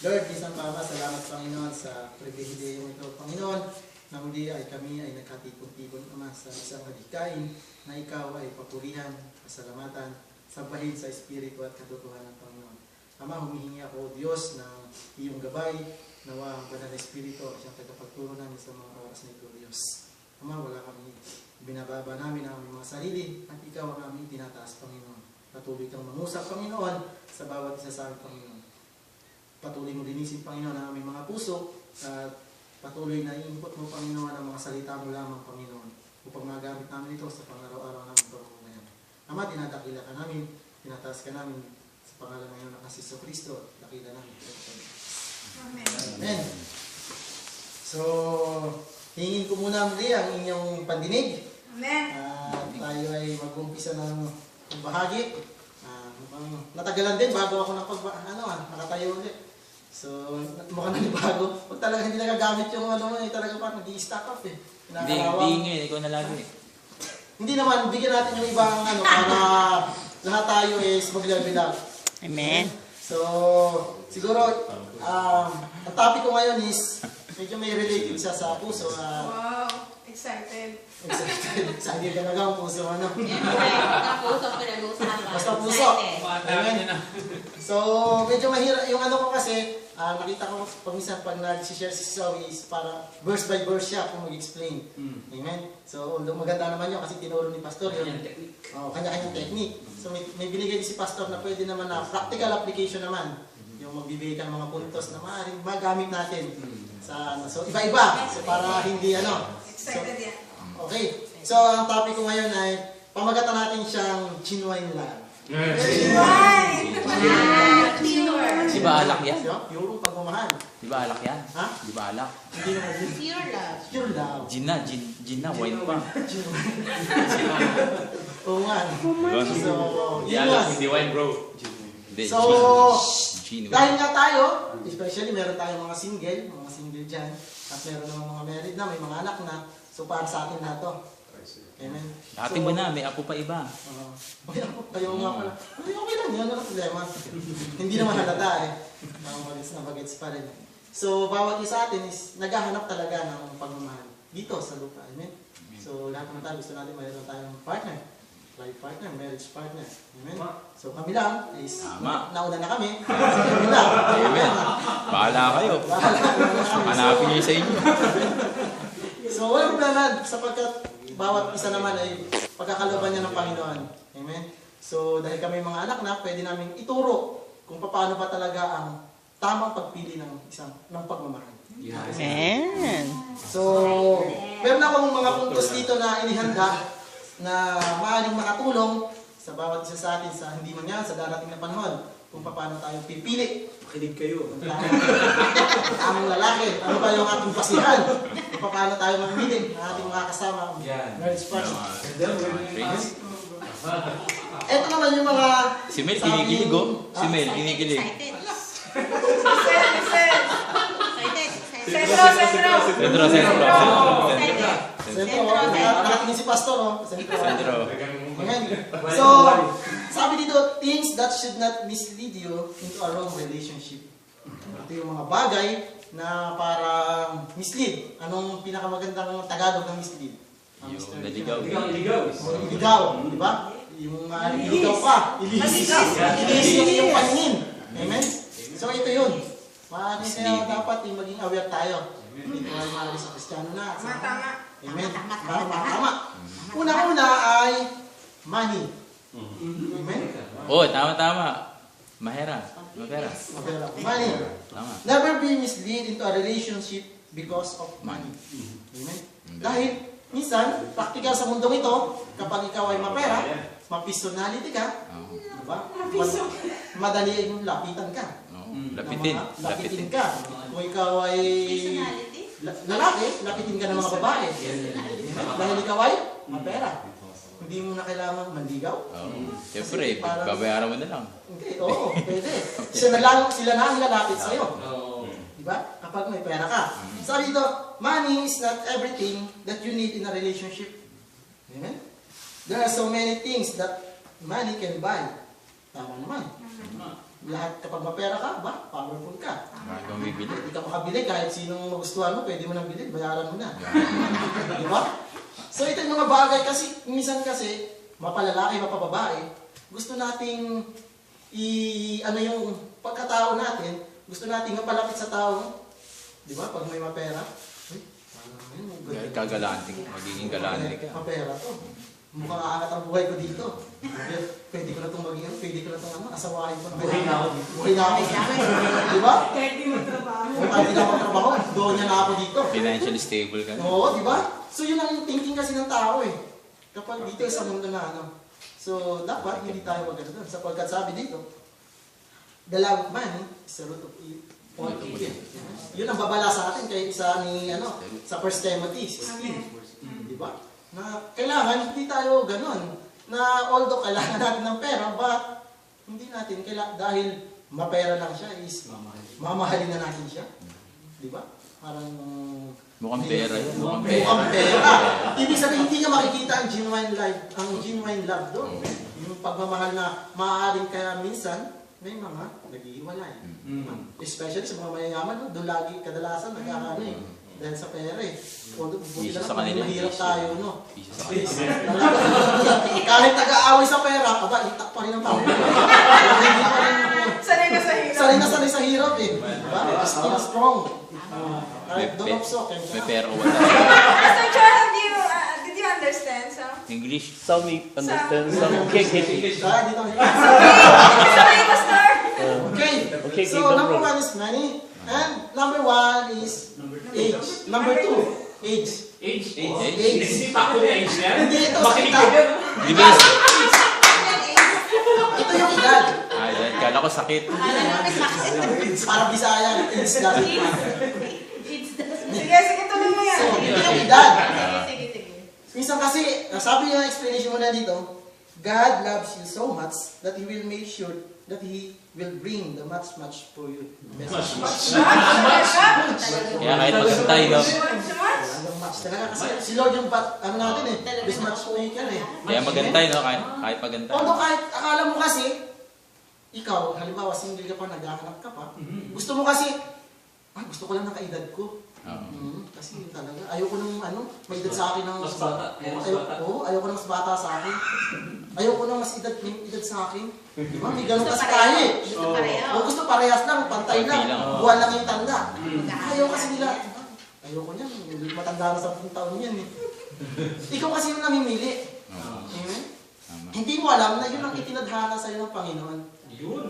Lord, isang Papa, salamat Panginoon sa pribilehiyo ito, Panginoon, na muli ay kami ay nagkatipon-tipon, Ama, sa isang halikain na ikaw ay papurihan, pasalamatan, sambahin sa Espiritu at katotohanan, Panginoon. Ama, humihingi ako, Diyos, ng iyong gabay, nawa ang banal na Espiritu at siyang tagapagturo namin sa mga oras na ito, Diyos. Ama, wala kami, binababa namin ang aming mga sarili at ikaw ang aming tinataas, Panginoon. Patuloy kang mangusap, Panginoon, sa bawat isa sa amin, Panginoon. Patuloy mo linisin, Panginoon, ang aming mga puso at patuloy na i-input mo, Panginoon, ang mga salita mo lamang, Panginoon, upang magamit namin ito sa pang-araw-araw namin pagkukunayan. Ama, dinadakila ka namin, tinataas ka namin sa pangalan ngayon ng Asiso Kristo, dakila namin. Amen. Amen. So, hingin ko muna muli ang inyong pandinig. Amen. Tayo ay mag-umpisa ng pagbahagi. Natagalan din bago ako nakatayo ulit. So, mukhang nanibago. Pag talaga hindi nagagamit yung talaga pa, nag-i-stack up eh. Hindi ngayon, ikaw na lagi. Hindi naman, bigyan natin yung ibang para lahat tayo is mag-level up. Amen. So, siguro, ang topic ko ngayon is, medyo may related siya sa puso. Wow, excited. Excited talaga ang puso. Puso pinag-uusapan. Basta puso. Amen. So, medyo mahirap. Yung ko kasi, nakita ko pag nag-share si Zoe is para verse by verse siya kung mag-explain. Amen. So, although maganda naman yun kasi tinuro ni Pastor yun. Kanya-kanyang technique. So, may binigay din si Pastor na pwede naman na practical application naman. Yung magbibigay ka ng mga puntos na maaaring magamit natin. So, iba-iba. So, para hindi Excited yan. Okay. So, ang topic ko ngayon ay pamagatan natin siyang genuine love. Di ba alak yan? Yung pagmamahal. Di ba alak yan? Ha? Di ba alak? Hindi naman yun. Pure love. Pure love. Gin na, wine pa. Oo nga. So, Di yun alak, nga. hindi wine bro. Hindi, So, gin. dahil nga tayo, especially meron tayong mga single dyan, at meron naman mga married na, may mga anak na, so para sa atin na to. Amen. Dati mo na, may apo pa iba. Kayo nga pala. Okay lang yun, ano problema? Hindi naman halata eh. Mga bagets pa rin. So, bawat isa atin is naghahanap talaga ng pagmamahal dito sa lupa. Amen. So, lahat naman tayo gusto natin mayroon tayong partner. Life partner, marriage partner. Amen. So, kami lang is nauna na kami. So, kami lang. Amen. Bahala kayo. Hanapin niyo sa inyo. So, walang problema sapagkat bawat isa naman ay pagkakaloban niya ng Panginoon. Amen. So, dahil kami mga anak na, pwede namin ituro kung paano ba talaga ang tamang pagpili ng pagmamahal. Amen. So, meron akong mga puntos dito na inihanda na maaaring makatulong sa bawat isa sa atin sa hindi man yan, sa darating na panahon, kung paano tayo pipili. Makinig kayo. Tamang lalaki. Ano ba yung ating pasihan? Kung paano tayo mamili ng ating mga kasama. Marriage partner. Ito naman yung mga... Si Mel, kinikilig oh. Si Mel, kinikilig. Excited. Listen. Excited. Sentro. Sentro, nakatingin si Pastor, oh. Sentro. Amen. So, sabi dito, things that should not mislead you into a wrong relationship. Ito yung mga bagay na parang mislead. Anong pinakamagandang Tagalog ng mislead? Yung naligaw. Iligaw, di ba? Yung iligaw ka, ilihis yung iyong paningin. Amen? So, ito yun. Maaaring kaya dapat maging aware tayo. Hindi tayo maaari sa Kristiyano na. Tama. Amen. Tama. Una-una ay money. Amen? Oh, tama. Mahera. Money. Tama. Never be misled into a relationship because of money. Amen? Dahil, minsan, practical sa mundong ito, kapag ikaw ay mapera, ma-personality ka, diba? Madali yung lapitan ka. Lapitin ka. Kung ikaw ay lalaki, lapitin ka ng mga babae. Dahil ikaw ay mapera. Hindi mo na kailangan manligaw. Siyempre, babayaran mo na lang. Okay, oo, pwede. Sila na ang lalapit sa'yo. Diba? Kapag may pera ka. Sabi dito, money is not everything that you need in a relationship. Amen? There are so many things that money can buy. Tama naman. Lahat kapag mapera ka, powerful ka. Bakit kang bibili? Hindi ka makabili kahit sinong magustuhan mo, pwede mo nang bilhin, bayaran mo na. Di ba? So ito yung mga bagay kasi, minsan kasi, mapalalaki, mapababae, gusto nating ano yung pagkatao natin, gusto nating mapalapit sa tao. Di ba? Pag may mapera, Kagalante ka. Magiging galante ka. mapera to. Mukhang aangat ang buhay ko dito. Pwede ko na itong maging, pwede ko na itong asawahin ko. Buhay na ako dito. Buhay na ako. Di ba? Kahit di mo trabaho. Kahit hindi na ako trabaho, doon niya na ako dito. Financially stable ka na. Oo, di ba? So yun ang thinking kasi ng tao eh. Kapag dito sa mundo na ano. So dapat hindi tayo maganda doon. Sapagkat sabi dito, the love of money is the root of all evil. Yun ang babala sa atin kay isa ni ano sa 1 Timothy 16. Di ba? Na kailangan hindi tayo ganon. Na although kailangan natin ng pera, but hindi natin kailangan dahil mapera lang siya is mamahalin na natin siya. Di ba? Parang Mukhang pera yun. Mukhang mukhang pera. pera. Ibig sabihin, hindi niya makikita ang genuine love doon. Yung pagmamahal na maaaring kaya minsan, may mga nag-iiwalay. Especially sa mga mayayaman, no? Doon lagi kadalasan nagkakano eh. Dahil sa pera eh. Isa sa kanila. Mahirap tayo, no? Isa sa kanila. Kahit nag-aaway sa pera, itak pa rin ang tao. Sanay na sa hirap. Sanay sa hirap eh. Diba? Still strong. Kahit dumapsok. May pera o wala. Pastor Joel, did you understand some? English. Some understand, some can't get it. Dito. Sorry, Pastor. Okay. Okay, So keep on number rolling. 1 is money. And number 1 is age. Number 2, age. Age? Age. Hindi pa ako na age yan. Hindi ito Makinig sa ka dyan. Di ba? Ito yung edad. Ay, kala ko sakit. Akala namin sakit. Parang Bisaya, age doesn't matter. Sige, tuloy mo yan. So, ito yung edad. Sige, sige. Minsan kasi, sabi yung explanation mo na dito, God loves you so much that He will make sure that He will bring the much for you. Kaya kahit magantay, no? Walang much talaga kasi si Lord yung ano natin eh, this much maker eh. Kaya magantay, no? Kahit magantay. Although kahit akala mo kasi, ikaw, halimbawa single ka pa, naghahanap ka pa, gusto mo kasi, gusto ko lang ng kaedad ko. Kasi yun talaga, ayoko nang may edad sa akin ng Mas bata. ayoko nang mas bata sa akin. Ayoko nang mas edad sa akin. Di ba? May ganun kasi tayo eh. Gusto pareho. Gusto parehas lang, pantay lang. Buwan lang yung tanda. Ayaw kasi nila. Ayoko niyan, matanda na 10 taon yan eh. Ikaw kasi yung namimili. Amen? Hindi mo alam na yun ang itinadhana sa'yo ng Panginoon. Yun.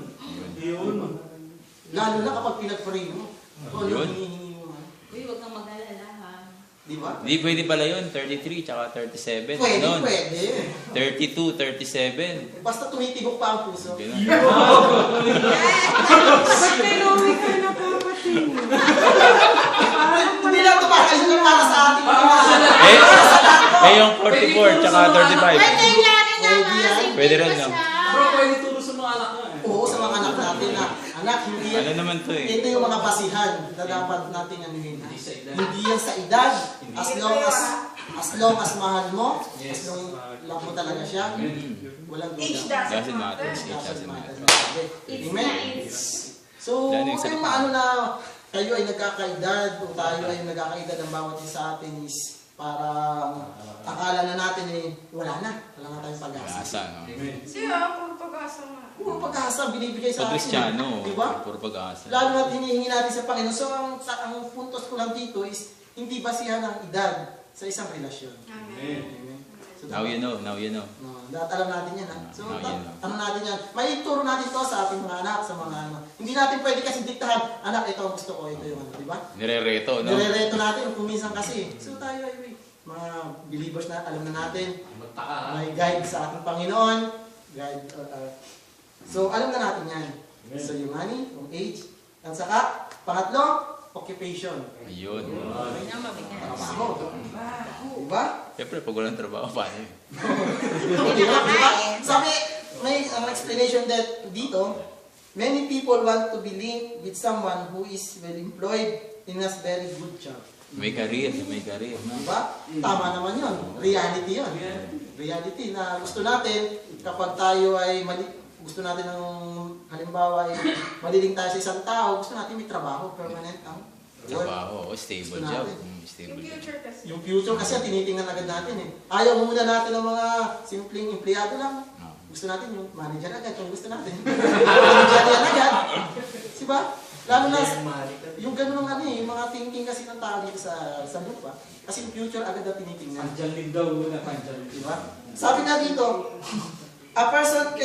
Lalo na kapag pinag-pray mo. O Yun. hinihingi mo. Uy, huwag kang mag-alala ha. Di ba? Hindi pwede pala yun. 33 tsaka 37. Pwede, Ganon. pwede. 32, 37. Basta tumitibok pa ang puso. Ganon. Hindi lang tumakay yung para sa ating mga Yung 44 tsaka 35. Kailangan naman. Pwede rin, no? Bro, pwede turo sa mga anak nga eh. Oo, sa mga anak natin na, anak, hindi yan. Ano naman to eh? Ito yung mga basihan na dapat natin anuhin. Hindi sa edad. Hindi yan sa edad. As long as mahal mo, as long love mo talaga siya, walang Age duda. Doesn't doesn't matter. matter. It doesn't matter. It's Amen? nice. So, Yan yung huwag kayong sagot. maano na kayo ay nagkakaedad o tayo ay nagkakaedad ang bawat isa sa atin is parang akala na natin eh, wala na tayong pag-asa. Pag-asa, no? Siya, puro pag-asa nga. Puro pag-asa binibigay sa Pag atin. Kristiyano, Diba? puro pag-asa. Lalo na hinihingi natin sa Panginoon. So, ang puntos ko lang dito is hindi basihan ang edad sa isang relasyon. Amen. Amen. So, Now you know, now you know. dapat alam natin yan. Ha? So, Now you know. ano natin yan? May ituro natin to sa ating mga anak, sa mga ano. Hindi natin pwede kasi diktahan, anak, ito ang gusto ko, ito yung ano, di ba? Nirereto, no? Nire-reto natin kung minsan kasi. So, tayo ay mga believers na alam na natin, Magtaka ha. may guide sa ating Panginoon. Guide, so, alam na natin yan. So, yung money, yung age, at saka, pangatlo, occupation. Ayun. Huwag na mabigat. Trabaho. Diba? Siyempre, pag walang trabaho, paano yun? Diba? Sabi, may explanation that dito, many people want to be linked with someone who is well employed in a very good job. May career, may career. No? Diba? Tama naman yun. Reality yun. Reality na gusto natin kapag tayo ay gusto natin ng halimbawa ay maliling tayo sa isang tao, gusto natin may trabaho, permanent ang work. Trabaho, stable Gusto job. natin. Stable Yung job. future kasi. Yung future kasi tinitingnan agad natin eh. Ayaw muna natin ng mga simpleng empleyado lang. Ah. Gusto natin yung manager agad, yung gusto natin. Manager yan agad. Diba? Lalo na yung ganun ng ano eh, yung mga thinking kasi ng tao dito sa lupa. Kasi yung future agad na tinitingnan. Andiyan daw muna, andiyan. Diba? Sabi nga dito, a person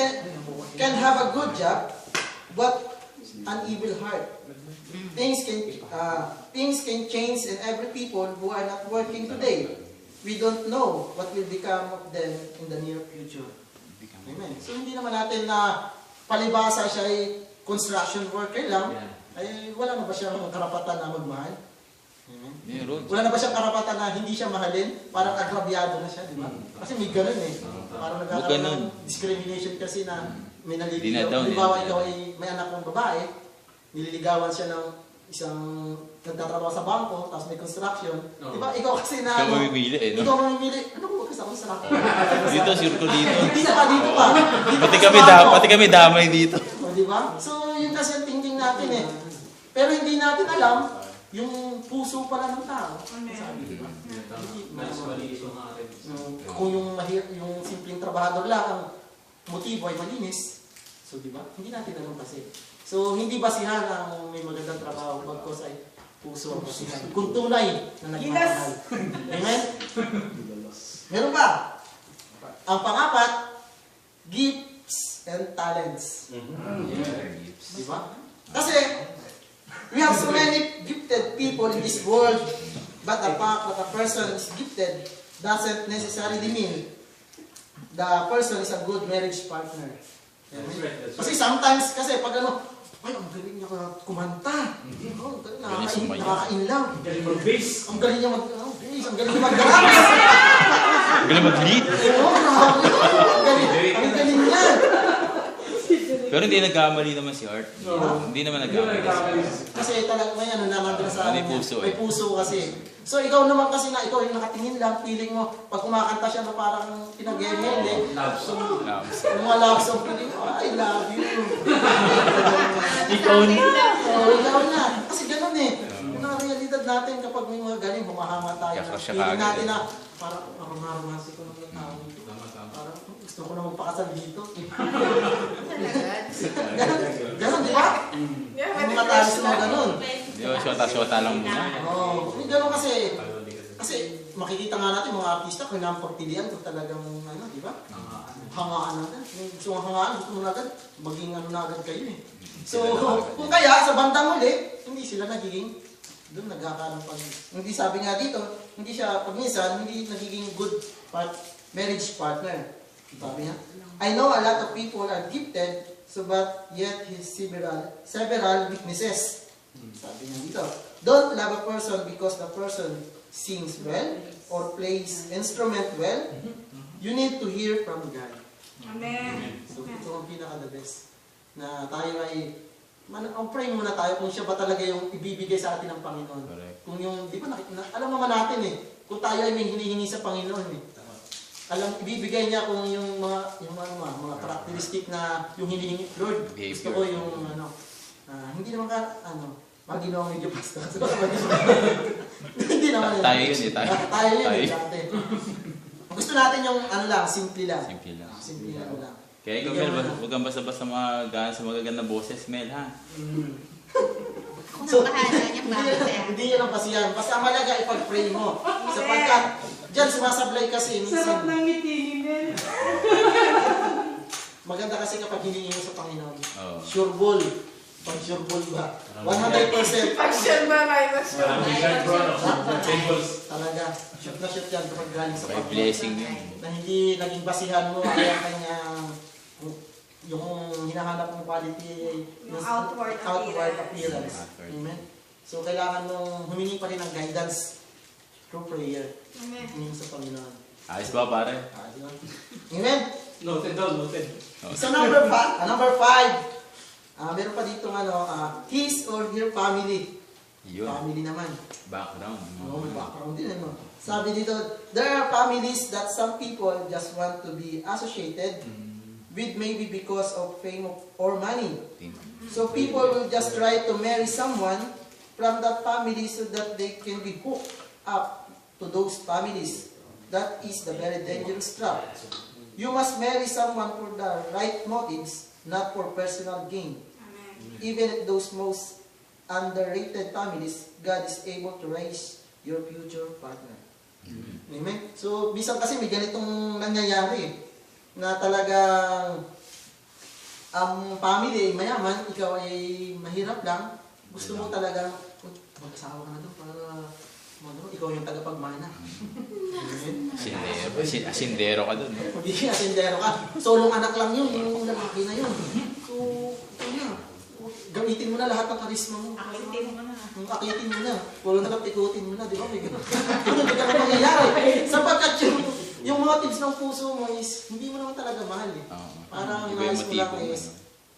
can have a good job, but an evil heart. Things can change in every people who are not working today. We don't know what will become of them in the near future. Amen. So hindi naman natin na palibasa siya ay construction worker lang, ay wala na ba siyang karapatan na magmahal? Amen. Meron. Wala na ba siyang karapatan na hindi siya mahalin? Parang agrabyado na siya, di ba? Kasi may ganun eh. Parang nagkakaroon ng discrimination kasi na may naliligaw. Dinadown eh. Halimbawa, ikaw ay may anak ng babae, nililigawan siya ng isang nagtatrabaho sa bangko, tapos may construction. Di ba? Ikaw kasi na... Ikaw mamimili eh, no? Ikaw mamimili. Ano ko sa construction? Dito, circle dito. Hindi na pa dito pa. Dito Pati pa sa kami, bangko. pati kami damay dito. O, di ba? So, yun kasi ang thinking natin eh. Pero hindi natin alam yung puso pala ng tao. Sabi, di ba? Mas malinis yung atin. Kung yung simpleng trabahador lang ang motibo ay malinis, so di ba? Hindi natin alam kasi. So, hindi basihan ang may magandang trabaho, bagkos ay puso ang basihan. Kung tunay na nagmamahal. Amen? Meron pa. Ang pangapat, gifts and talents. Di ba? Kasi, we have so many gifted people in this world, but the fact that a person is gifted doesn't necessarily mean the person is a good marriage partner. Kasi sometimes, kasi pag ano, ay, ang galing niya kumanta. Oh, nakaka-inlove. Ang galing mag-bass. Ang galing niya mag-bass. Ang galing niya mag-dance. Galing mag-lead. Oo, ang galing niya. Pero hindi nagkamali naman si Art. Hindi naman nagkamali. Kasi talaga may ano naman doon sa May puso may eh. puso kasi. So ikaw naman kasi na ikaw yung nakatingin lang, feeling mo pag kumakanta siya na parang pinag-eme, Love song. yung mga love song, feeling mo, I love you. Ikaw na. Oo, ikaw na. Kasi ganun eh. Yung mga realidad natin kapag may mga galing, humahanga tayo. Kaya siya Feeling kaagad natin eh. na parang romantic ko ng tao dito. Parang gusto ko na magpakasal dito. Ganun, di ba? Yeah, Yung mga tao gusto mo ganun. Di ba, shota-shota lang muna. Oo, yung ganun kasi. Kasi makikita nga natin mga artista kung nampagpilian kung talagang ano, di ba? Hangaan natin. Kung gusto mong hangaan, gusto mo na agad, maging ano na agad kayo eh. So, kung kaya sa bandang huli, hindi sila nagiging doon nagkakaroon pag hindi sabi nga dito, hindi siya pag minsan hindi nagiging good marriage partner. Sabi niya, I know a lot of people are gifted, so but yet his several weaknesses. Sabi niya dito, don't love a person because the person sings well or plays instrument well. You need to hear from God. Amen. So ito ang pinaka the best na tayo ay ang pray muna tayo kung siya ba talaga yung ibibigay sa atin ng Panginoon. Correct. Kung yung, di ba, alam naman natin eh, kung tayo ay may hinihingi sa Panginoon eh. Alam, ibibigay niya kung yung mga characteristic na yung hinihingi, Lord, gusto ko yung hindi naman maginawa medyo pastor. Hindi naman yun. Tayo yun eh, tayo. Tayo yun eh, dati. Gusto natin yung simple lang. Simple lang. Simple lang. Kaya ikaw, Mel, huwag kang basta-basta magagaan sa magagandang boses, Mel, ha? Kung bahala niya pa. Hindi yan ang basihan. Basta ang malaga ipag-pray mo. Sapagkat, dyan sumasablay kasi. Sarap ng ngiti ni Mel. Maganda kasi kapag hiningi mo sa Panginoon. Oo. Sure ball. Pag sure ball ba? 100%. Pag-share ba kayo? Pag-share. Talaga. Shoot na shoot yan kapag galing sa By Panginoon. blessing yun. Na hindi naging basihan mo ay ang kanyang yung hinahanap mong quality Yung outward appearance. Outward. Amen. So kailangan mong humingi pa rin ng guidance through prayer. Amen. Humingi sa Panginoon. Ayos ba, pare? Di ba? Amen. Noted daw, noted. So number 5, meron pa dito his or her family. Yun. Family naman. Background. Oo, may background din ano. Sabi dito, there are families that some people just want to be associated with maybe because of fame or money. So people will just try to marry someone from that family so that they can be hooked up to those families. That is the very dangerous trap. You must marry someone for the right motives, not for personal gain. Amen. Even at those most underrated families, God is able to raise your future partner. Amen? So, bisan kasi may ganitong nangyayari na talagang ang family ay mayaman, ikaw ay mahirap lang, gusto mo talagang mag-asawa ka na doon para ikaw yung tagapagmana. Amen? Asindero ka dun. Hindi asindero ka. Solong anak lang yun, yung lalaki na yun. So, ito na. Gamitin mo na lahat ng karisma mo. Akitin mo na. Akitin mo na. Puro na ikutin mo na, di ba? May gano'n. May gano'n mangyayari. Sapagkat yung motives ng puso mo is, hindi mo naman talaga mahal eh. Parang Iba yung nais mo lang motibo mo, is,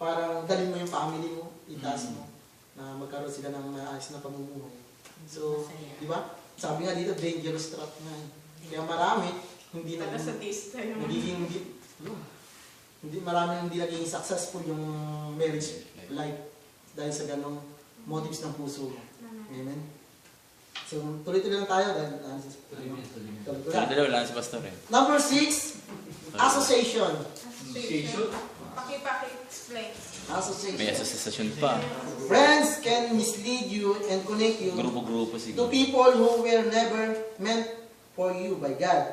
parang dalhin mo yung family mo, itaas mo, na magkaroon sila ng maayos na pamumuhay. So, di ba? Sabi nga dito, dangerous trap nga. Kaya marami, hindi Para sa taste tayo. hindi marami hindi naging successful yung marriage life dahil sa ganong motives ng puso mo. Amen? So, tuloy-tuloy lang tayo dahil Dalawa lang si Pastor eh. Number 6, association. Association? Paki-explain. May Association. asosasyon pa. Friends can mislead you and connect you Grupo-grupo to siguro. people who were never meant for you by God.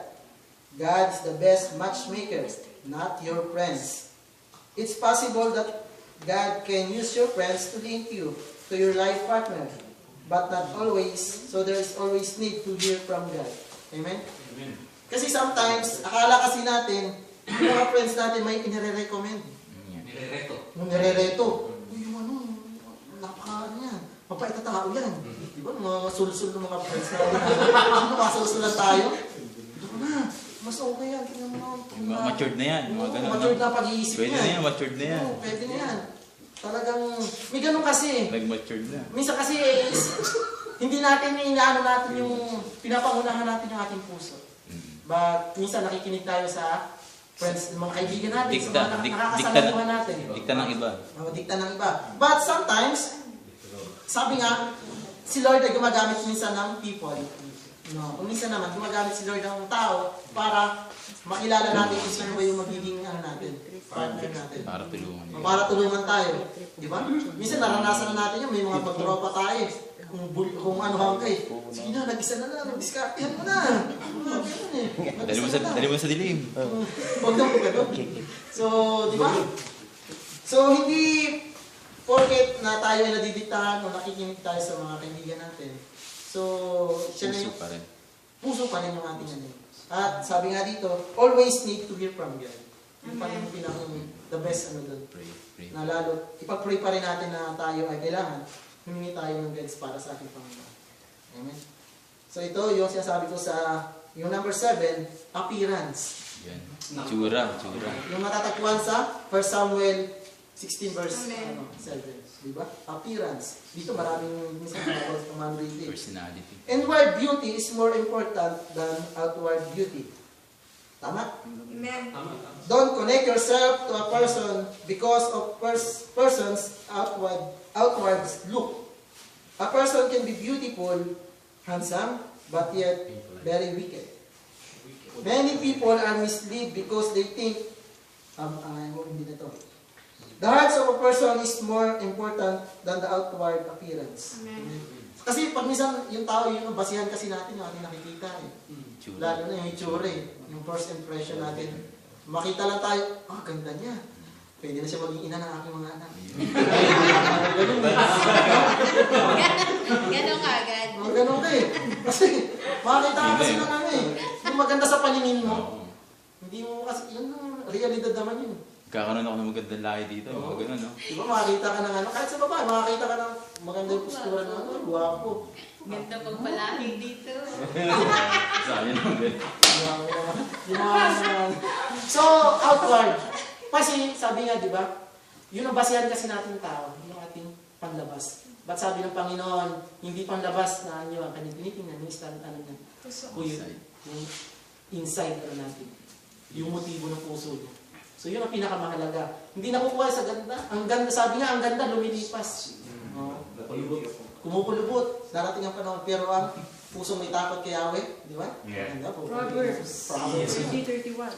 God is the best matchmaker, not your friends. It's possible that God can use your friends to link you to your life partner, but not always, so there is always need to hear from God. Amen? Amen. Kasi sometimes, akala kasi natin, yung mga friends natin may inire-recommend. Nirereto. Yung nire-reto. Uy, yung ano, napaka yan. Mapait na tao yan. Di ba? Mga sul-sul ng mga friends natin. Ano, kasul-sulan tayo? Di ba na? Mas okay yan. Tingnan mo. Matured na yan. Mga ganun. Matured na pag-iisip Pwede yan. na yan, matured na yan. Oo, pwede na yan. Talagang, may ganun kasi. Nag-matured na. Minsan kasi, hindi natin inaano natin yung, pinapangunahan natin yung ating puso. But, minsan nakikinig tayo sa friends, mga kaibigan natin, sa mga nakakasaluhan natin. Dikta ng iba. Dikta ng iba. But sometimes, sabi nga, si Lord ay gumagamit minsan ng people. No, minsan naman, gumagamit si Lord ng tao para makilala natin kung sino ba yung magiging natin, partner natin. Para tulungan. Para tulungan tayo. Di ba? Minsan naranasan na natin yun, may mga pagtropa tayo. Kung ano hang kay, sige na, nag-isa na lang, diskartehan mo na. Ganun eh. Dali mo sa dilim. Huwag na po ganun. So, di ba? So, hindi porket na tayo ay nadidiktahan o nakikinig tayo sa mga kaibigan natin. So, siya na Puso yung pa rin. puso pa rin yung ating ano. At sabi nga dito, always need to hear from God. Yung pa rin yung the best ano doon. Pray. Na lalo, ipag-pray pa rin natin na tayo ay kailangan humingi tayo ng guides para sa ating Panginoon. Amen? So ito, yung sinasabi ko sa, yung number 7, appearance. Yan. Tsura. Yung matatagpuan sa 1 Samuel 16 verse Amen. 7. Diba? Appearance. Dito maraming minsan mga Personality. inward beauty is more important than outward beauty. Tama? Amen. Tama. Don't connect yourself to a person because of person's outward look. A person can be beautiful, handsome, but yet very wicked. Many people are misled because they think, hindi na to. The heart of a person is more important than the outward appearance. Amen. Kasi pag minsan yung tao, yung basihan kasi natin yung ating nakikita eh. Tsura. Lalo na yung itsura eh. Yung first impression natin. Makita lang tayo, ganda niya. Pwede na siya maging ina ng aking mga anak. Ganon ka agad. Ganun ka eh. Kasi makita ka kasi ng ano eh. Yung maganda sa paningin mo, hindi mo kasi, yun ang realidad naman yun. Kakaroon ako ng magandang lahi dito. Mga ganun, no? Di ba makakita ka ng ano, kahit sa babae, makakita ka ng magandang postura ng ano, guwapo. Ganda pagpalahi dito. Sayang naman. So, outward. Kasi, sabi nga, di ba, yun ang basihan kasi natin tao, yung ating panlabas. Ba't sabi ng Panginoon, hindi panlabas na nyo ang kanyang tinitingnan, yung stand, ano niya, Puso. yung inside ano natin, yung motibo ng puso niya. So yun ang pinakamahalaga. Hindi nakukuha sa ganda. Ang ganda, sabi nga, ang ganda lumilipas. Kumukulubot. Darating ang panahon. Pero ang pusong may takot kay Yahweh, di ba? Yeah. Ganda po. Proverbs. Proverbs. 30:31.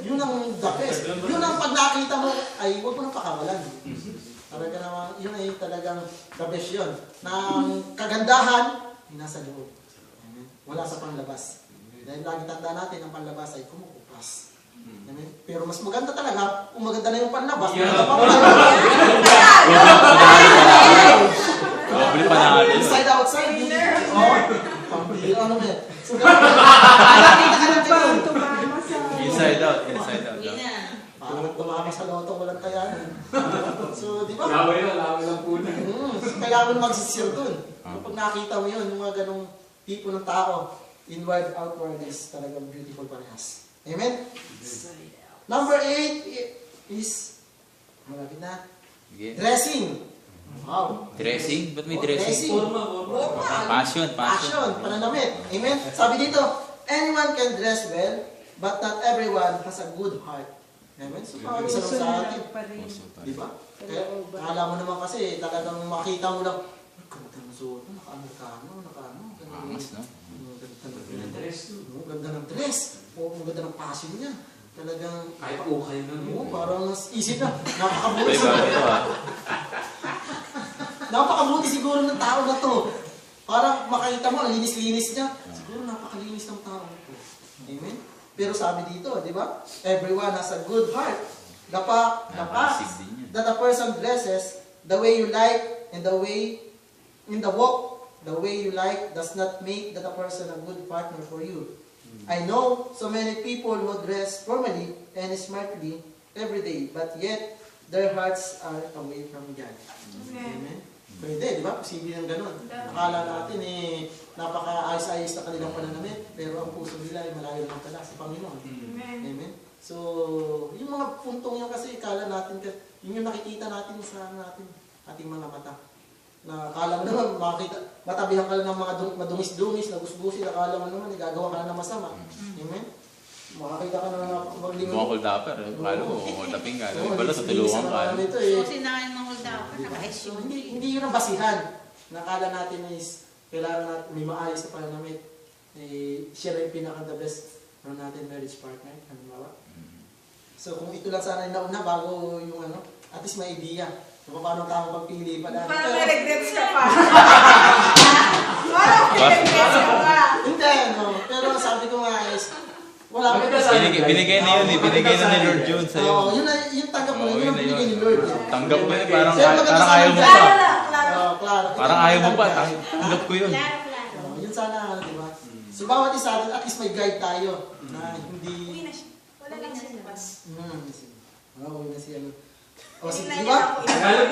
Yun ang the best. Yun ang pag nakita mo, ay huwag mo nang pakawalan. Talaga naman, yun ay talagang the best yun. Na ang kagandahan, ay nasa loob. Amen. Wala sa panlabas. Dahil lagi tanda natin, ang panlabas ay kumukupas. Amen. Pero mas maganda talaga, kung maganda na yung panlabas, maganda pa Doble panalo. inside outside. Oh, pambira ano mo yan. So, nakita ka ng ganun. Tumama sa... Inside out, inside out. Uwi na. Parang tumama sa loto, walang kayanan. So, di ba? Laway lang po na. Kailangan mo magsisir dun. Kapag nakita mo yun, yung mga ganong tipo ng tao, inward, outward is talagang beautiful parehas. Amen? Number 8 is, malapit na, Sige. dressing. Wow. Dressing? Ba't may Oh, dressing? Forma. Passion, passion. Passion, pananamit. Amen? Sabi dito, anyone can dress well, but not everyone has a good heart. Amen? So, parang isa lang sa atin. pa rin. Di ba? Kaya, akala mo naman kasi, talagang makita mo lang, "Ay, ganda ng suot mo, naka-Amerikano, Angas, no? Ganda ng dress. O, maganda ng passion niya. Talagang, Kahit okay na. parang isip na, napakabuti Iba siguro. ito ah. Napakabuti siguro ng tao na to. Parang makita mo, ang linis-linis niya. Siguro napakalinis ng tao to. Amen? Pero sabi dito, di ba? Everyone has a good heart. The Nakakasig fact din yan. that a person dresses the way you like and the way in the walk, the way you like does not make that a person a good partner for you. I know so many people who dress formally and smartly every day, but yet their hearts are away from God. Amen? Pwede, di ba? Posible yung ganun. Akala natin napaka-ayos-ayos na kanilang pananamit, pero ang puso nila ay malayo naman pala sa Panginoon. Amen? So, yung mga puntong yun kasi, akala natin, yun yung nakikita natin sa ating mga mata. Na akala mo naman, matabihan ka lang ng mga madumis-dumis, nagusgusin, akala mo naman, gagawa ka na ng masama. Amen? Makakita ka na maglingon. Mga hold upper. Kala mo, hold uping ka. Pala, tutulungan ka. So, sinahin mo hold up. So, Naka-SUV. hindi yun ang basihan. Nakala natin is, kailangan natin may maayos na pananamit. Siya na yung pinaka-the best natin marriage partner. Halimbawa. So, kung ito lang sana yung nauna bago yung at least may idea. Kung paano tao pagpili pala. Parang may regrets ka pa. Parang may regrets ka pa. Hindi, no. Pero sabi ko nga is, wala ko Binigay na yun eh. Binigay na ni Lord June sa'yo. Oo, yun yung tanggap mo. Yun ang binigay ni Lord. Tanggap mo yun. Parang Siyempre, ayaw mo Klaro pa. lang, klaro. Oo, klaro. Parang ayaw mo pa. Tanggap ko yun. Klaro, klaro. Yun sana, di ba? So, bawat isa atin, at least may guide tayo na Uwi hindi... na siya. Wala lang siya labas. Oo, yun na siya. O, Uwi sige, na di niya ba? ako. Tagalog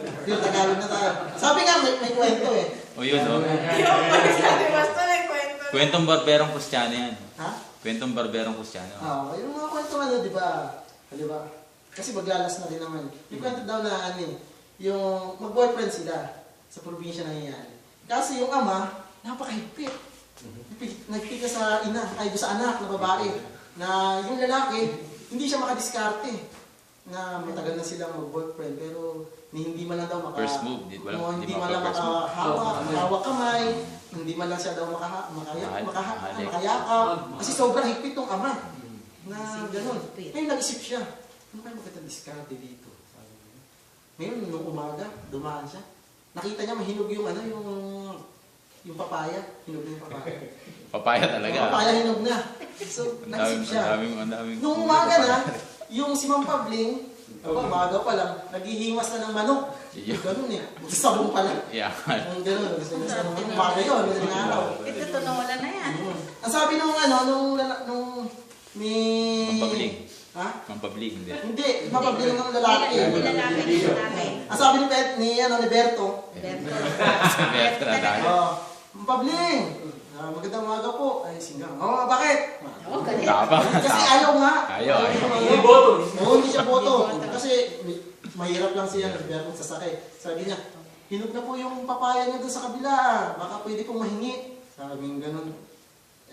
na. Yung Tagalog na tayo. Sabi nga, may kwento eh. O yun, o. Yung pag-sabi, basta may kwento. Kwentong barberong Kristiyano yan. Ha? Kwentong barberong Kristiyano. Oo, yung mga kwento di ba? Di ba? Kasi maglalas na din naman. Yung kwento daw na yung mag-boyfriend sila sa probinsya nangyayari. Kasi yung ama, napakahigpit. Nagpika sa sa anak na babae. Na yung lalaki, hindi siya makadiskarte. Na matagal na silang mag-boyfriend, pero hindi man lang daw First move, hindi hindi man lang first move. makahawak kamay, hindi man lang siya daw makayakap. Kasi sobrang higpit ng ama. Na gano'n. Ngayon nag-isip siya, ano kaya magandang diskarte dito? Ngayon, nung umaga, dumaan siya. Nakita niya mahinog yung papaya. Hinog na yung papaya. Papaya talaga. Yung papaya hinog na. So, nag-isip siya. Ang daming. Nung umaga na, yung si Ma'am Pabling, umaga pa lang, naghihimas na ng manok. Ganun eh. Sabong pa lang. Yeah. Ang ganun. Umaga yun, ng araw. Ito, wala na yan. Ang sabi nung may... Mampabling. Ha? Mampabling, hindi. Hindi, mapabling ng lalaki. Hindi lalaki. Ang sabi ni Berto, Berto na tayo. Pabling, magandang umaga po. Ay, singgang. Bakit? Oo, galit. Tapa. Kasi ayaw nga. Ayaw. Hindi boto. Oo, hindi siya boto. Kasi mahirap lang siya, Berto sasakay. Sabi niya, hinog na po yung papaya niya doon sa kabila. Baka pwede pong mahingi. Sabi ng ganun.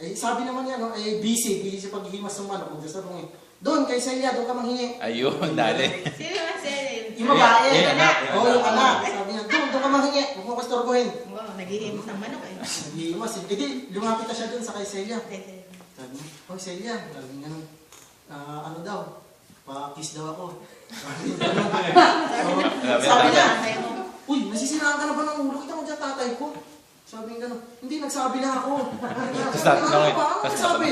Eh, sabi naman niya, busy siya paghihimas ng manok. Magdasarong Doon, kay Celia, doon ka manghingi. Ayun, dali. Sino ba si... Yung babae. Yung anak. Oo, yung anak. Sabi niya, doon ka manghingi. Huwag mo kastorbohin. Wow, nag-iimus ng manok eh. Nag-iimas. Hindi, lumapit na siya doon sa kay Celia. Sabi niya, oh Celia, sabi niya, ano daw, pa-kiss daw ako. Sabi niya, uy, nasisiraan ka na ba ng ulo? Kita mo dyan tatay ko. Sabi niya gano'n, hindi, nagsabi na ako. Ano nagsabi?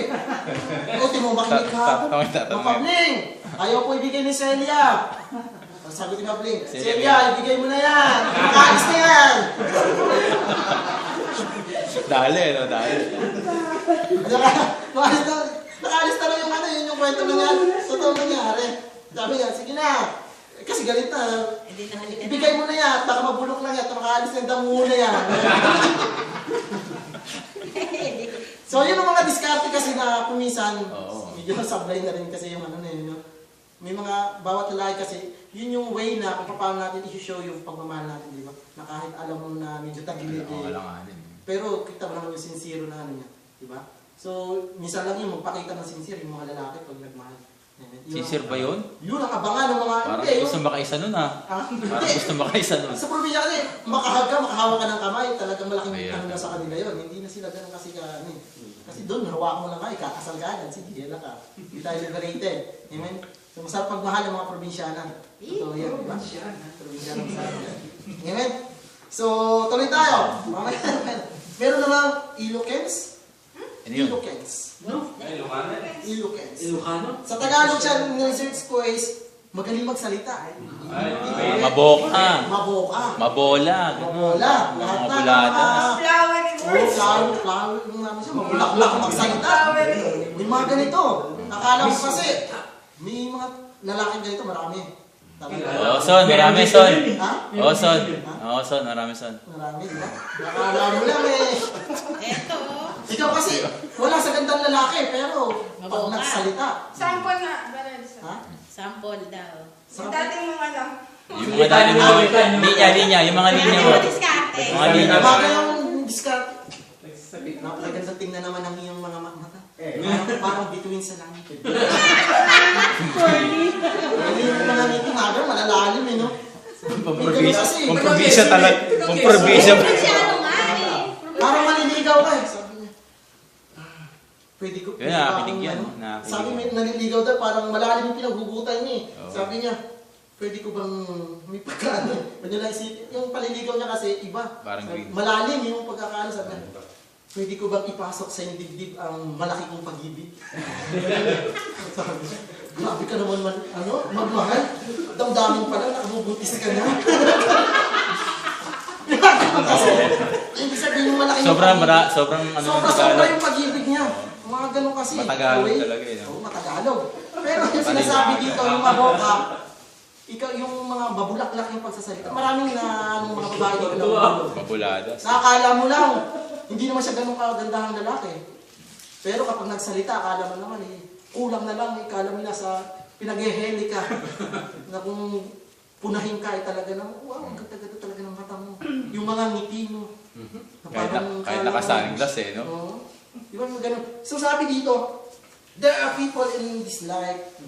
O, makinig ka. Mapabling, ayaw ko ibigay ni Celia. Sabi ni Mapabling, Celia, ibigay mo na yan. Nakaalis na yan. Dali, no, dali. Nakaalis na lang yung ano, yun yung kwento na yan. Totoo nangyari. Sabi niya, sige na. Kasi galit na. Ibigay mo na yan. Baka mabulok lang yan. Makaalis na yung damo na yan. So yun ang mga diskarte kasi na kumisan. Medyo sablay na rin kasi yung ano na yun. May mga bawat lalaki kasi, yun yung way na kung paano natin i-show yung pagmamahal natin, di ba? Na kahit alam mo na medyo tagilid eh. Pero kita mo naman yung sincere na ano niya, di ba? So, minsan lang yung magpakita ng sincere yung mga lalaki pag nagmahal. Sincere ba yun? Yun ang abangan ng mga... Parang hindi, gusto makaisa nun ah. Parang gusto makaisa nun. Sa probinsya kasi, makahawa ka ng kamay, talagang malaking Ayun. ano na sa kanila yun. Hindi na sila ganun kasi ka, ano eh. Kasi doon, hawak mo lang ka, ikakasal ka agad, sige, hila ka. Hindi tayo liberated. Amen? So, masarap pagmahal ng mga probinsyana. Totoo yan, di ba? Probinsyana masarap yan. Amen? So, tuloy tayo. Mamaya, meron namang Ilocans. Ano yun? Ilocans. No? Ilocano? Ilocans. Ilocano? Sa Tagalog siya, research ko is magaling magsalita. Maboka. Maboka. Mabola. Mabola. Lahat Mga na. buladas. Flowering words. Flower. Yung ano siya, mabulak-bulak magsalita. May mga ganito. Akala mo kasi, may mga lalaking ganito, marami. Oo, Son. Marami, Son. Ha? Oo, Son. Oo, Son. Marami, Son. Marami, di ba? Akala mo lang eh. Eto, Ikaw kasi, wala sa gandang lalaki, pero pag Maboka. nagsalita. Sample nga. Baral sa. Ha? sample daw. Yung dating mong ano. Yung mga dali mo. Linya. Yung mga linya mo. Diskarte. Mga linya mo. Bagay yung discard. Napakaganda tingnan naman ang iyong mga mata. Parang bituin sa langit. Yung mga ngiti nga, malalalim eh, no? Pamprobisya talaga. Pamprobisya. Masyado nga eh. Parang maliligaw ka eh. Sabi niya, pwede ko. Yun, nakakinig yan. Sabi may naliligaw daw, parang malalim yung pinaghugutan niya eh. Oo. Sabi niya, pwede ko bang may pagkano? Ano lang isipin, yung paliligaw niya kasi iba. Parang Sabi, green. malalim yung pagkakano. Sabi niya, pwede ko bang ipasok sa iyong dibdib ang malaki kong pag-ibig? Sabi niya, grabe ka naman magmahal. Damdamin pala, nakabubutis ka na. Kasi, hindi sabihin yung malaki Sobrang pag-ibig. sobrang ano ng Sobra Tagalog. yung pag-ibig niya. Mga ganun kasi. Matagalog Away. talaga eh, no? Oo, matagalog. Pero yung sinasabi dito, yung maboka, ikaw yung mga babulaklak yung pagsasalita. Maraming na anong mga babae dito na Mabuladas. nakakala mo lang, hindi naman siya ganun kagandahang lalaki. Pero kapag nagsalita, akala mo naman kulang na lang, ikala mo na sa pinag-eheli ka. Na kung punahin ka, talaga na, wow, ang ganda-ganda talaga ng mata mo. Yung mga ngiti mo. Kahit nakasaling glass eh, no? Oo. Di ba mga ganun? So sabi dito, there are people in this life,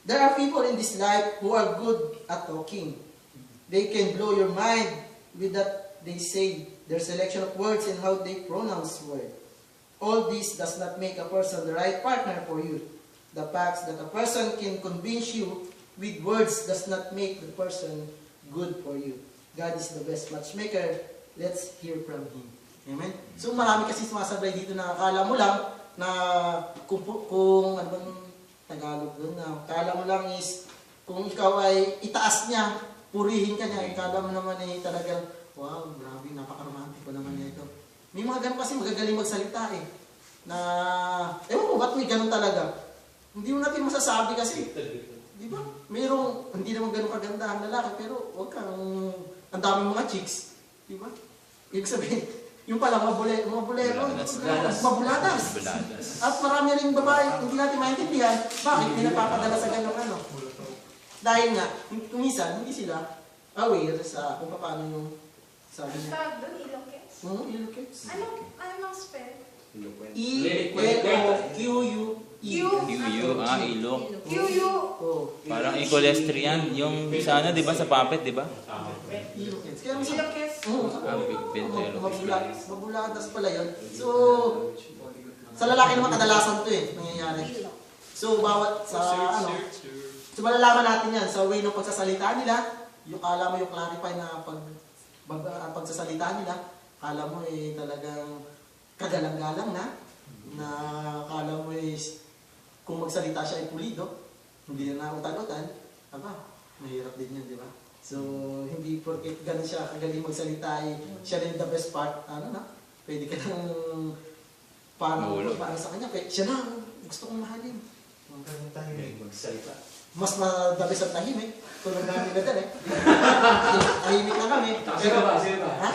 there are people in this life who are good at talking. They can blow your mind with that they say, their selection of words and how they pronounce words. All this does not make a person the right partner for you. The fact that a person can convince you with words does not make the person good for you. God is the best matchmaker. Let's hear from Him. Amen? So marami kasi sumasabay dito na akala mo lang na kung ano bang Tagalog doon na akala mo lang is kung ikaw ay itaas niya, purihin ka niya, akala mo naman ay talagang wow, grabe, napaka-romantic ko naman ito. May mga ganun kasi magagaling magsalita eh. Na, ewan ko, ba't may ganun talaga? Hindi mo natin masasabi kasi. Di ba? Mayroong, hindi naman ganun kaganda ang lalaki, pero wag kang, ang daming mga chicks. Di ba? Ibig sabihin, yung pala, mabulero, mabuladas. At marami rin babae, hindi natin maintindihan, bakit pinapapadala sa ganung ano. Dahil nga, minsan, hindi sila aware sa kung paano yung sabi niya. Tawag doon, Ilocos. Ilocos. Ano mang spell? E-L-O-Q-U-E. Ilok. Q-U. Oh, Parang equestrian. Yung sa ano, di ba? Sa puppet, di ba? Ilocos. Kaya minsan, Ilocos. Big Ben sa Ilocos. mabuladas pala yun. So, sa lalaki naman kadalasan to nangyayari. So, bawat sa so malalaman natin yan sa way ng pagsasalita nila, yung kala mo yung clarify na pagsasalita nila, kala mo talagang kagalang-galang na kala mo kung magsalita siya ay pulido, hindi na nautan-utan, mahirap din yun, di ba? So, hindi porket ganun siya kagaling magsalita siya rin the best part, pwede ka nang para sa kanya, siya na, gusto kong mahalin. Mas the best ang tahimik, tulad namin na dali. Tahimik na kami. Sino ba? Ha?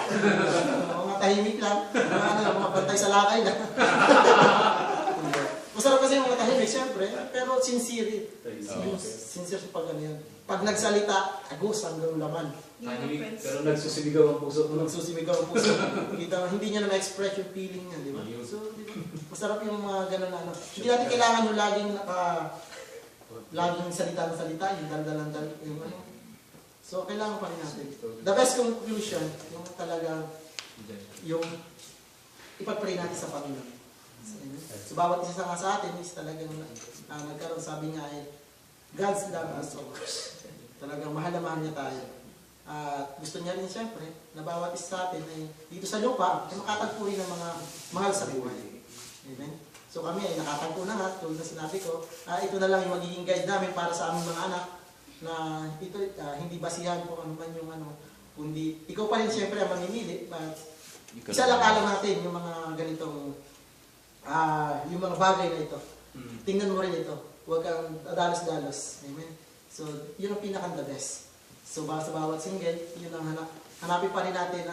Mga tahimik lang, mga bantay sa lakay lang. Masarap kasi yung mga tahimik, siyempre, pero sincere. Sincere sa yan. Pag nagsalita, agos hanggang laman. Pero nagsusumigaw ang puso mo. Nagsusimigaw ang puso. Hindi niya na ma-express yung feeling niya, di ba? So, di ba? Masarap yung mga ganun na Hindi natin kailangan yung laging salita, yung dal-dal, yung So, kailangan pa rin natin. The best conclusion, yung talagang, yung ipag-pray natin sa Panginoon. So, bawat isa nga sa atin is talagang nagkaroon, sabi nga God's love us so much. Talagang mahal na mahal niya tayo. At gusto niya rin siyempre na bawat isa sa atin ay dito sa lupa ay makatagpo rin ng mga mahal sa buhay. Amen? So kami ay nakatagpo na nga, tulad na sinabi ko, ito na lang yung magiging guide namin para sa aming mga anak na ito hindi basihan kung ano man yung kundi ikaw pa rin siyempre ang mamimili. But isa lang alam natin yung mga ganitong yung mga bagay na ito. Tingnan mo rin ito. Huwag kang dalos-dalos. Amen? So, yun ang pinaka-the best. So, sa bawat single, yun ang hanapin pa rin natin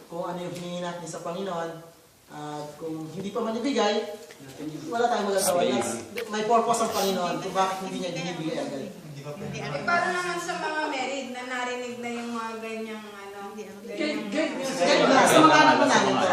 kung ano yung hiningi natin sa Panginoon. Kung hindi pa manibigay, wala tayong magagawa. May purpose ang Panginoon kung bakit hindi niya binibigay agad. Paano naman sa mga married na narinig na yung mga ganyang Kaya sa mga anak na namin to.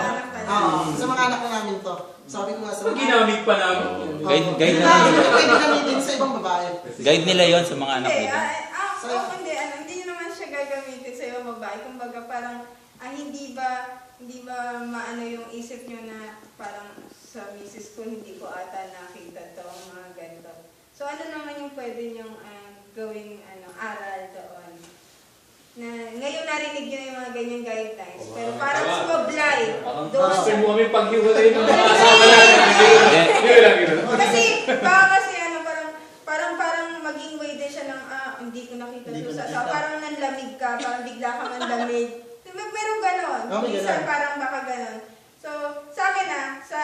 Sa mga anak na namin to. Sabi ko nga sa mga Ginamit pa namin. Guide na nila. Pwede gamitin sa ibang babae. Guide nila yon sa mga anak Hindi, nila. hindi nyo naman siya gagamitin sa ibang babae. Kumbaga parang, hindi ba maano yung isip nyo na parang sa misis ko, hindi ko ata nakita to, mga ganito. So ano naman yung pwede nyong gawing aral doon? Na ngayon narinig nyo yung mga ganyang guidelines, pero parang sumablay doon Gusto sa... mo kami paghiwalay ng mga asawa natin. Hindi ko lang yun. Kasi parang maging way din siya ng, hindi ko nakita Hindi to ko sa nakita. parang nanlamig ka, parang bigla ka manlamig. Meron ganon. May Minsan ganon. parang baka ganon. So, sa akin sa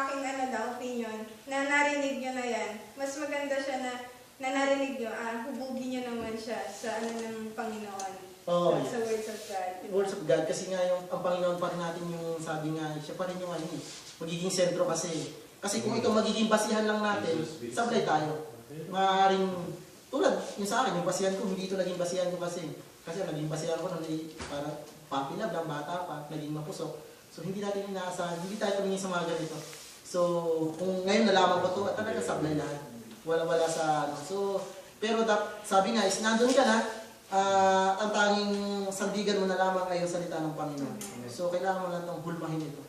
aking opinion, na narinig nyo na yan, mas maganda siya na narinig nyo, hubugin nyo naman siya sa ng Panginoon. Oh, sa words of God. Words of God, kasi nga ang Panginoon pa rin natin yung sabi nga, siya pa rin yung magiging sentro kasi. Kasi kung ito magiging basihan lang natin, sablay tayo. Maaaring, tulad yung sa akin, yung basihan ko, hindi ito naging basihan ko kasi. Kasi naging basihan ko parang puppy love lang, bata pa, naging mapusok. So hindi natin inaasahan, hindi tayo tumingin sa mga ganito. So kung ngayon nalaman ko ito, talaga sablay lahat. Wala sa So, pero sabi nga, is nandun ka na, ang tanging sandigan mo na lamang ay yung salita ng Panginoon. So kailangan mo lang itong hulmahin ito.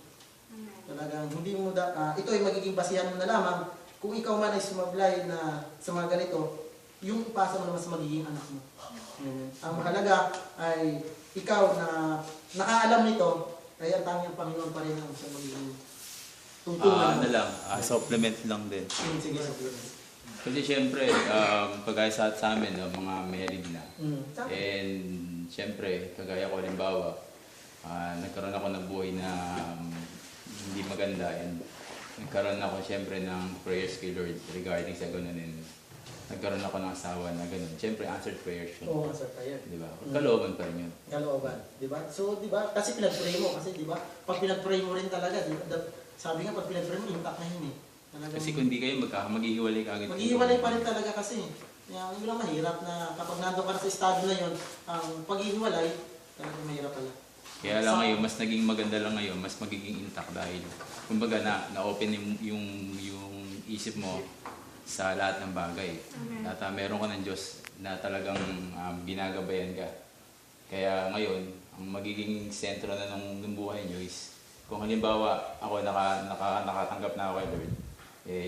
Talagang hindi mo ito ay magiging basihan mo na lamang kung ikaw man ay sumablay na sa mga ganito, yung ipasa mo naman sa magiging anak mo. Ang mahalaga ay ikaw na nakaalam nito, ay ang tanging Panginoon pa rin ang siya magiging tungtungan. Supplement lang din. Sige, supplement. Kasi syempre, pagkaya sa amin, mga married na. And syempre, kagaya ko halimbawa, nagkaroon ako ng buhay na hindi maganda. And nagkaroon ako syempre ng prayers kay Lord regarding sa ganun. And nagkaroon ako ng asawa na ganun. Syempre, answered prayers yun. Oo, answered prayer. Diba? Kalooban pa rin yun. Kalooban, di ba? So, di ba? Kasi pinag-pray mo, kasi di ba? Pag pinag-pray mo rin talaga, di ba? Sabi nga, pag pinag-pray mo, intact na yun eh. Talagang, Kasi kung hindi kayo maghihiwalay ka agad. maghihiwalay pa rin talaga kasi. Yun lang mahirap na kapag nandun ka na sa estado na yun, ang paghihiwalay, talagang mahirap pala. Kaya lang ngayon, mas naging maganda lang ngayon, mas magiging intact dahil kumbaga na-open yung isip mo sa lahat ng bagay. Amen. At meron ka ng Diyos na talagang ginagabayan ka. Kaya ngayon, ang magiging sentro na ng buhay nyo is kung halimbawa ako nakatanggap na ako kay Lord,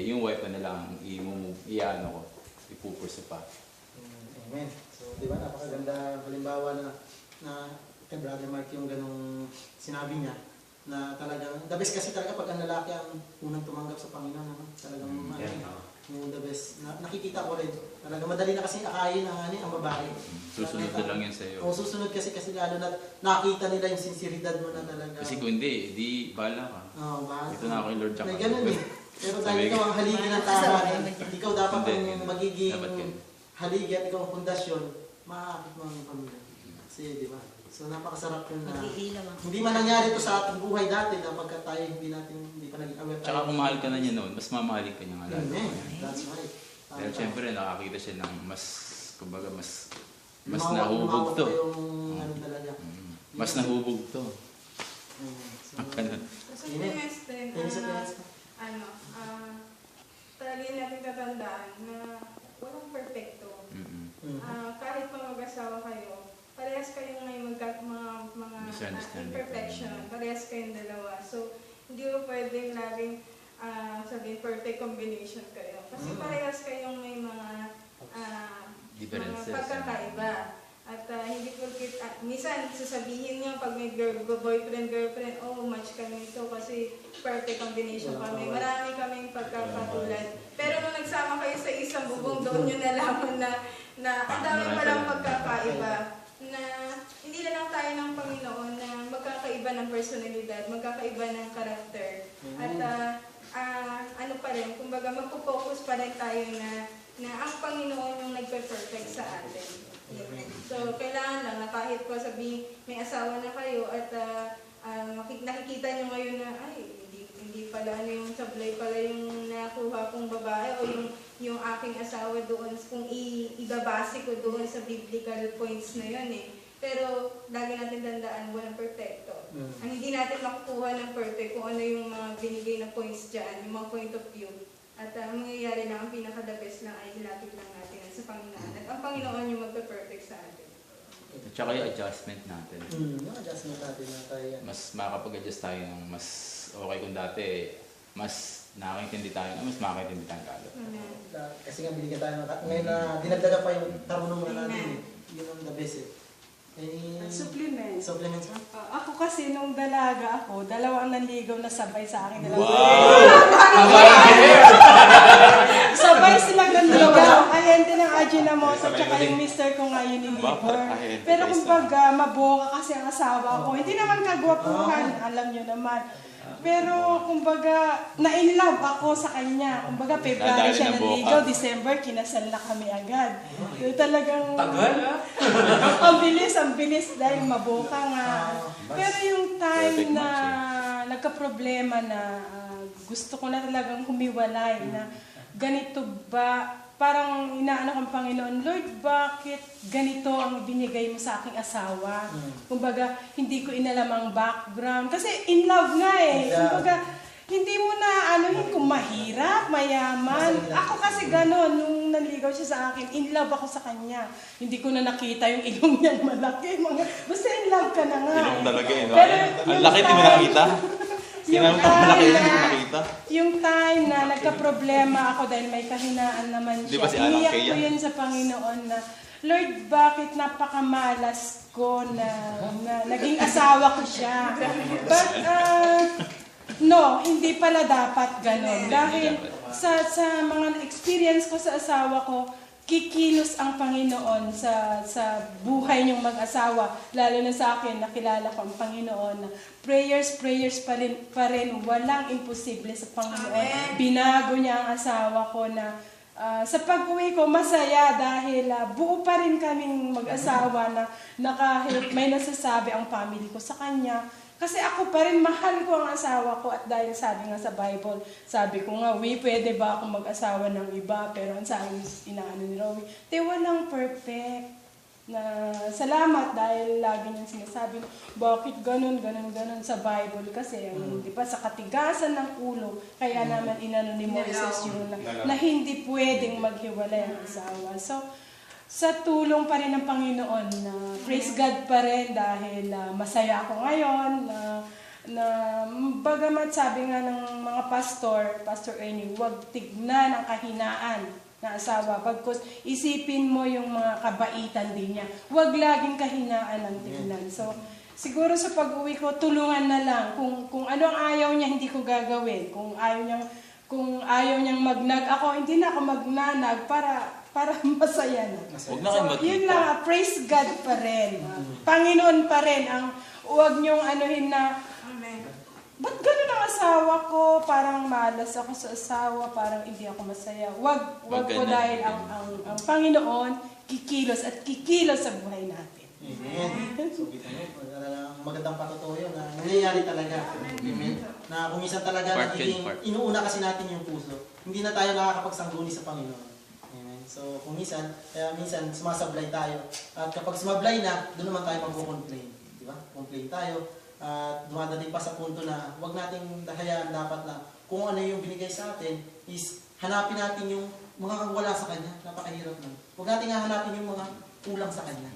yung wife ko na lang iano ko, ipupurso pa. Amen. So, di ba, napakaganda halimbawa na kay Brother Mark yung ganong sinabi niya na talagang, the best kasi talaga pag ang lalaki ang unang tumanggap sa Panginoon, ano? Talagang yung the best. Nakikita ko rin. Talaga madali na kasi akayin ang babae. Susunod na lang yan sa'yo. O susunod kasi lalo na nakita nila yung sinseridad mo na talaga. Kasi kung hindi, di bahala ka. Oo, bahala. Ito na ako yung Lord Jack. May ganun eh. Pero dahil ikaw ang haligi ng tahanan, ikaw dapat ang magiging haligi at ikaw ang pundasyon, maakit mo ang pamilya. Kasi, di ba? So, napakasarap yun na Mag-iilaw ang hindi man nangyari ito sa ating buhay dati kapag tayo hindi pa naging aware tayo. Tsaka kung mahal ka na niya noon, mas mamahalin ka niya nga lalo. Amen. That's right. Dahil syempre nakakita siya ng mas, kumbaga mas Lumawak- nahubog lumawak to. pa yung ano talaga. Mas nahubog to. So, Ganun. Sa Pinas din, Amen sa Pinas. talagang natin tatandaan na walang perfecto. Kahit pa mag-asawa kayo, parehas kayong may mga Misunderstanding. imperfection, parehas kayong dalawa. So, hindi mo pwedeng laging sabihin perfect combination kayo. Kasi parehas kayong may mga Differences. pagkakaiba. At hindi porkit, minsan sasabihin niyo pag may boyfriend, girlfriend, oh, match kami ito kasi perfect combination kami. Marami kaming pagkakatulad. Pero nung nagsama kayo sa isang bubong, doon nyo nalaman na ang dami palang pagkakaiba. Na hindi na lang tayo ng Panginoon na magkakaiba ng personalidad, magkakaiba ng karakter. At ano pa rin, kumbaga magpo-focus pa rin tayo na ang Panginoon yung nagpe-perfect sa atin. So, kailangan lang na kahit pa sabihin may asawa na kayo at nakikita nyo ngayon na ay, hindi pala ano yung sablay pala yung nakuha kong babae o yung aking asawa doon kung ibabase ko doon sa biblical points na yun eh. Pero lagi natin tandaan, walang perfecto. Ang hindi natin makukuha ng perfect kung ano yung mga binigay na points dyan, yung mga point of view. At ang mangyayari lang, ang pinaka-the best lang ay ilapit lang natin sa Panginoon. At ang Panginoon yung magpe-perfect sa atin. At saka yung adjustment natin. yung adjustment natin na tayo yan. Mas makakapag-adjust tayo ng mas okay kung dati, mas nakakaintindi tayo, mas makakaintindi tayo kagad. Kasi nga binigyan tayo ngayon na dinagdaga pa yung tarunong na natin eh. Yun ang the best eh. Supplement. Supplements ka? Ako kasi nung dalaga ako, dalawang nanligaw na sabay sa akin. Sabay sila nanligaw. Ahente ng Ajinomoto, tsaka yung mister ko nga Unilever. Pero kumbaga, maboka kasi ang asawa ko. Hindi naman kagwapuhan, alam nyo naman. Pero kumbaga, na-inlove ako sa kanya. Kumbaga, February siya nanligaw, December, kinasal na kami agad. So, talagang... Tagal ah! ang bilis dahil maboka nga. Pero yung time na nagka-problema na gusto ko na talagang humiwalay na ganito ba, parang inaano kong Panginoon, Lord, bakit ganito ang binigay mo sa aking asawa? Kumbaga, hindi ko inalam ang background. Kasi in love nga eh. Kumbaga, hindi mo na anuhin kung mahirap, mayaman. Ako kasi gano'n, nung nanligaw siya sa akin, in love ako sa kanya. Hindi ko na nakita yung ilong niyang malaki. Basta in love ka na nga. Ilong talaga eh. Pero Ang laki, di mo nakita? Yung time na nagka-problema ako dahil may kahinaan naman siya. Di ba si Alang Iniyak Kaya? ko yun sa Panginoon na, Lord, bakit napakamalas ko na naging asawa ko siya? But, no, hindi pala dapat ganon. Dahil sa mga experience ko sa asawa ko, kikilos ang Panginoon sa buhay niyong mag-asawa. Lalo na sa akin, nakilala ko ang Panginoon na prayers pa rin, walang imposible sa Panginoon. Binago niya ang asawa ko na sa pag-uwi ko, masaya dahil buo pa rin kaming mag-asawa na kahit may nasasabi ang family ko sa kanya. Kasi ako pa rin, mahal ko ang asawa ko at dahil sabi nga sa Bible, sabi ko nga, pwede ba ako mag-asawa ng iba? Pero ang sabi inaano ni Rowie, walang perfect. na salamat dahil lagi niyang sinasabi bakit ganun sa Bible kasi di ba sa katigasan ng ulo kaya naman inano ni Moises yun na hindi pwedeng maghiwalay ang asawa. So sa tulong pa rin ng Panginoon na praise God pa rin dahil masaya ako ngayon na bagamat sabi nga ng mga Pastor Ernie, huwag tignan ang kahinaan na asawa. Pagkos isipin mo yung mga kabaitan din niya. Huwag laging kahinaan ang tignan. So, siguro sa pag-uwi ko, tulungan na lang. Kung ano ang ayaw niya, hindi ko gagawin. Kung ayaw niyang magnag ako, hindi na ako magnanag para masaya na. Huwag na kayo magkita. Yun lang, praise God pa rin. Panginoon pa rin. Huwag niyong anuhin na, ba't ganun ang asawa ko? Parang malas ako sa asawa, parang hindi ako masaya. Wag po dahil ang Panginoon kikilos at kikilos sa buhay natin. Amen. So, kita nyo, magandang patutuyo na nangyayari talaga. Amen. Na kung minsan talaga nagiging, inuuna kasi natin yung puso. Hindi na tayo nakakapagsangguni sa Panginoon. Amen. So, kung minsan sumasablay tayo. At kapag sumablay na, doon naman tayo magpo-complain. Di ba? Complain tayo. At dumadating pa sa punto na huwag nating dahayaan dapat na kung ano yung binigay sa atin is hanapin natin yung mga wala sa Kanya. Napakahirap na. Huwag natin hanapin yung mga kulang sa Kanya.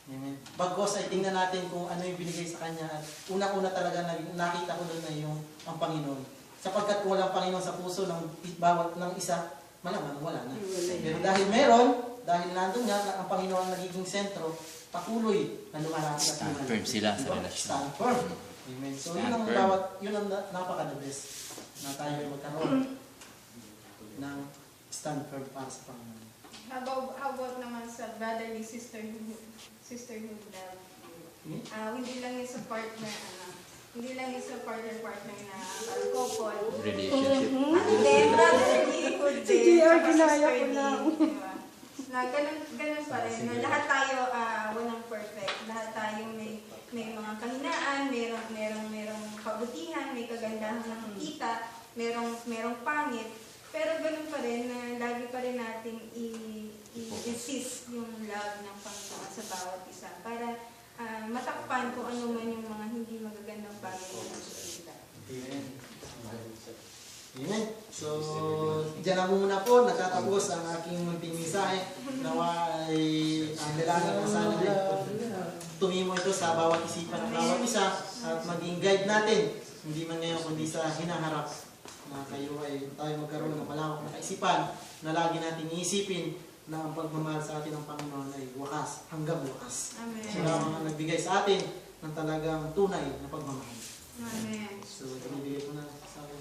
Amen. Bagkos ay tingnan natin kung ano yung binigay sa Kanya at unang-una talaga nakita ko doon na yung ang Panginoon. Sapagkat kung walang Panginoon sa puso ng bawat ng isa, malamang wala na. Pero dahil meron, dahil nandun nga ang Panginoon ang nagiging sentro, patuloy na lumalaki at Stand firm sila sa relasyon. Stand firm. Amen. So yun ang napaka-the best na tayo ay magkaroon ng stand firm para sa Panginoon. How about naman sa brotherly sisterhood love? Hindi lang yung sa partner, hindi lang yung sa partner na couple. Relationship. Hindi, brotherlyhood din. Sige, Tsaka ginaya ko sisterly, lang. diba? Na ganun pa rin. Na lahat tayo walang perfect. Lahat tayo may mga kahinaan, merong kabutihan, may kagandahan na nakikita, merong pangit. Pero ganun pa rin na lagi pa rin natin i-insist yung love ng Panginoon sa bawat isa para matakpan kung ano man yung mga hindi magagandang bagay na nakikita. Amen. Amen. So, dyan na muna po, natatapos ang aking munting mensahe. Nawa ay ang dalangin na sana ay tumimo ito sa bawat isipan ng bawat isa at maging guide natin. Hindi man ngayon kundi sa hinaharap na kayo ay tayo magkaroon ng malawak na kaisipan na lagi natin iisipin na ang pagmamahal sa atin ng Panginoon ay wakas, hanggang wakas. Amen. Sila ang mga nagbigay sa atin ng talagang tunay na pagmamahal. Amen. So, binibigay ko na sa akin.